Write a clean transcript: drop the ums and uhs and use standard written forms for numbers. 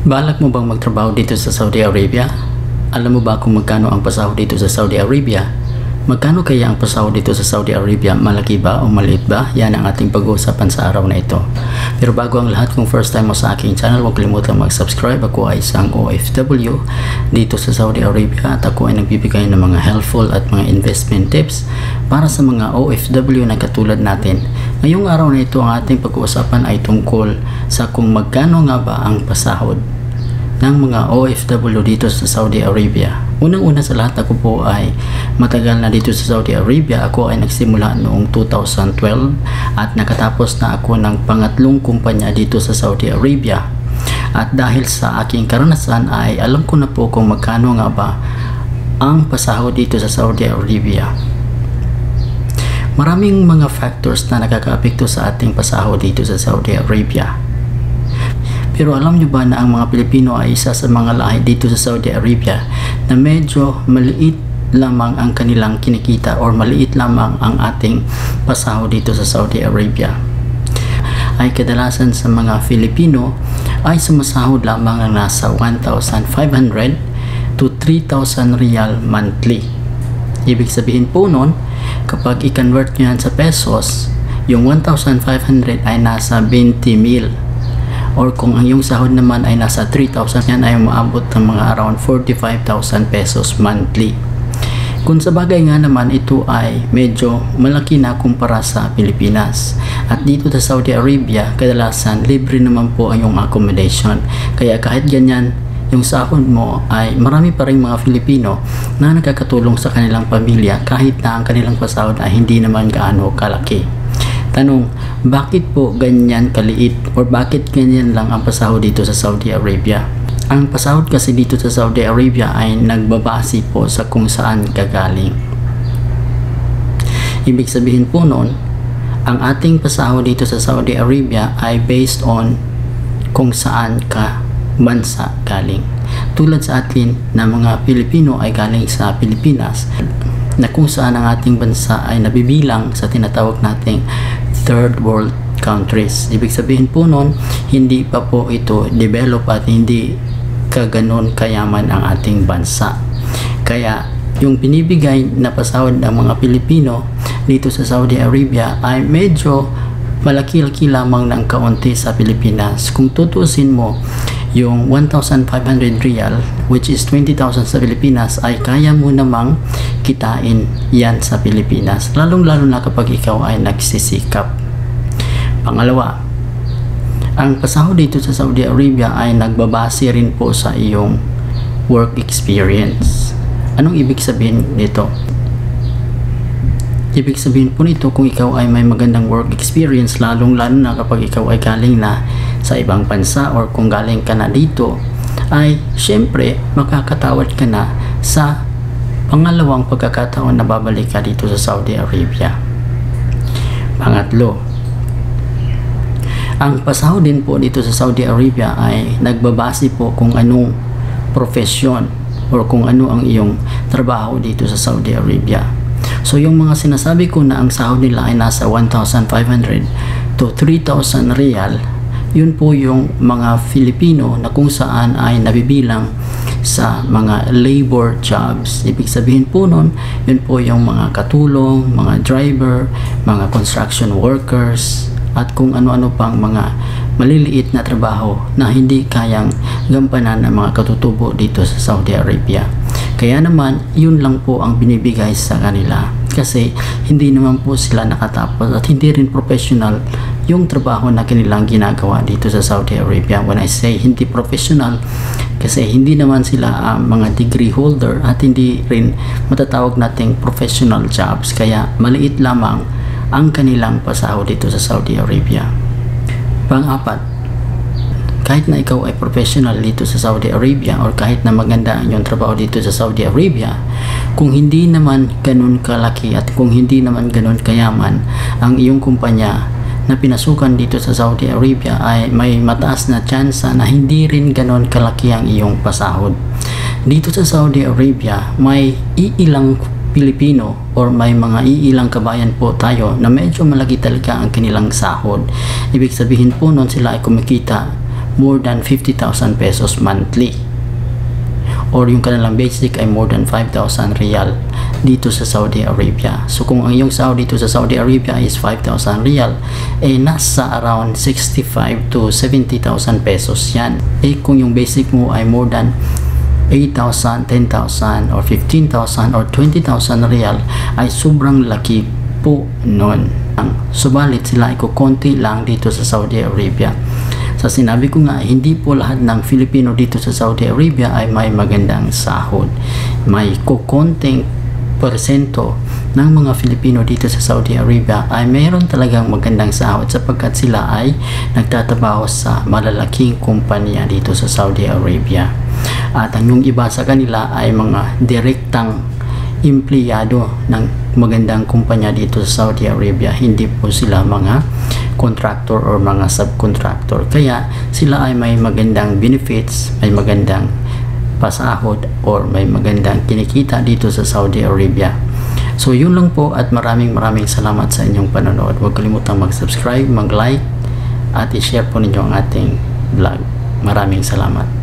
Balak mo bang magtrabaho dito sa Saudi Arabia? Alam mo ba kung magkano ang pasahod dito sa Saudi Arabia? Magkano kaya ang pasahod dito sa Saudi Arabia? Malaki ba o maliit ba? Yan ang ating pag-uusapan sa araw na ito. Pero bago ang lahat, kung first time mo sa aking channel, huwag kalimutang mag-subscribe. Ako ay isang OFW dito sa Saudi Arabia at ako ay nagbibigay ng mga helpful at mga investment tips para sa mga OFW na katulad natin. Ngayong araw na ito, ang ating pag-uusapan ay tungkol sa kung magkano nga ba ang pasahod ng mga OFW dito sa Saudi Arabia. Unang-una sa lahat, ako po ay matagal na dito sa Saudi Arabia. Ako ay nagsimula noong 2012 at nakatapos na ako ng pangatlong kumpanya dito sa Saudi Arabia. At dahil sa aking karanasan ay alam ko na po kung magkano nga ba ang pasahod dito sa Saudi Arabia. Maraming mga factors na nakakaapekto sa ating pasahod dito sa Saudi Arabia. Pero alam nyo ba na ang mga Pilipino ay isa sa mga lahi dito sa Saudi Arabia na medyo maliit lamang ang kanilang kinikita or maliit lamang ang ating pasahod dito sa Saudi Arabia? Ay kadalasan sa mga Filipino ay sumasahod lamang ng nasa 1,500 to 3,000 riyal monthly. Ibig sabihin po nun, kapag i-convert nyo yan sa pesos, yung 1,500 ay nasa 20,000. Or kung ang iyong sahod naman ay nasa 3,000, yan ay maabot ng mga around 45,000 pesos monthly. Kung sa bagay nga naman, ito ay medyo malaki na kumpara sa Pilipinas. At dito sa Saudi Arabia, kadalasan libre naman po ang iyong accommodation. Kaya kahit ganyan, yung sahod mo ay marami pa rin mga Filipino na nakakatulong sa kanilang pamilya kahit na ang kanilang pasahod ay hindi naman gaano kalaki. Tanong, bakit po ganyan kaliit or bakit ganyan lang ang pasahod dito sa Saudi Arabia? Ang pasahod kasi dito sa Saudi Arabia ay nagbabase po sa kung saan kagaling. Ibig sabihin po noon, ang ating pasahod dito sa Saudi Arabia ay based on kung saan ka bansa galing. Tulad sa atin na mga Pilipino ay galing sa Pilipinas, na kung saan ang ating bansa ay nabibilang sa tinatawag nating third world countries. Ibig sabihin po nun, hindi pa po ito develop at hindi kaganon kayaman ang ating bansa. Kaya yung binibigay na pasahod ng mga Pilipino dito sa Saudi Arabia ay medyo malaki-laki lamang ng kaunti sa Pilipinas. Kung tutusin mo, yung 1,500 riyal, which is 20,000 sa Pilipinas, ay kaya mo namang kitain yan sa Pilipinas, lalong-lalo na kapag ikaw ay nagsisikap. Pangalawa, ang pasahod dito sa Saudi Arabia ay nagbabase rin po sa iyong work experience. Anong ibig sabihin nito? Ibig sabihin po nito, kung ikaw ay may magandang work experience, lalong-lalo na kapag ikaw ay galing na sa ibang bansa or kung galing ka na dito, ay syempre makakatawad ka na sa pangalawang pagkakataon na babalik ka dito sa Saudi Arabia. Pangatlo, ang pasahod din po dito sa Saudi Arabia ay nagbabase po kung anong profesyon or kung ano ang iyong trabaho dito sa Saudi Arabia. So yung mga sinasabi ko na ang sahod nila ay nasa 1,500 to 3,000 riyal, yun po yung mga Filipino na kung saan ay nabibilang sa mga labor jobs. Ibig sabihin po nun, yun po yung mga katulong, mga driver, mga construction workers, at kung ano-ano pang mga maliliit na trabaho na hindi kayang gampanan ng mga katutubo dito sa Saudi Arabia. Kaya naman, yun lang po ang binibigay sa kanila. Kasi hindi naman po sila nakatapos at hindi rin professional yung trabaho na kanilang ginagawa dito sa Saudi Arabia. When I say hindi professional, kasi hindi naman sila mga degree holder at hindi rin matatawag nating professional jobs. Kaya maliit lamang ang kanilang pasahod dito sa Saudi Arabia. Pang-apat, kahit na ikaw ay professional dito sa Saudi Arabia or kahit na maganda ang iyong trabaho dito sa Saudi Arabia, kung hindi naman ganun kalaki at kung hindi naman ganun kayaman ang iyong kumpanya na pinasukan dito sa Saudi Arabia, ay may mataas na tsansa na hindi rin ganun kalaki ang iyong pasahod. Dito sa Saudi Arabia, may iilang Pilipino or may mga iilang kabayan po tayo na medyo malaki talaga ang kanilang sahod. Ibig sabihin po nun, sila ay kumikita more than 50,000 pesos monthly, or yung kanilang basic ay more than 5,000 real dito sa Saudi Arabia. So kung ang iyong sahod dito sa Saudi Arabia is 5,000 real, nasa around 65 to 70,000 pesos yan. Kung yung basic mo ay more than 8,000, 10,000 or 15,000 or 20,000 real, ay sobrang laki po nun. Subalit sila ay kukonti lang dito sa Saudi Arabia. Sa sinabi ko nga, hindi po lahat ng Filipino dito sa Saudi Arabia ay may magandang sahod. May kukonting porsyento ng mga Filipino dito sa Saudi Arabia ay mayroon talagang magandang sahod sapagkat sila ay nagtatrabaho sa malalaking kumpanya dito sa Saudi Arabia. At ang yung iba sa kanila ay mga direktang empleyado ng magandang kumpanya dito sa Saudi Arabia. Hindi po sila mga contractor or mga subcontractor. Kaya sila ay may magandang benefits, may magandang pasahod or may magandang kinikita dito sa Saudi Arabia. So yun lang po at maraming salamat sa inyong panonood. Huwag kalimutang mag-subscribe, mag-like at i-share po ninyo ang ating vlog. Maraming salamat.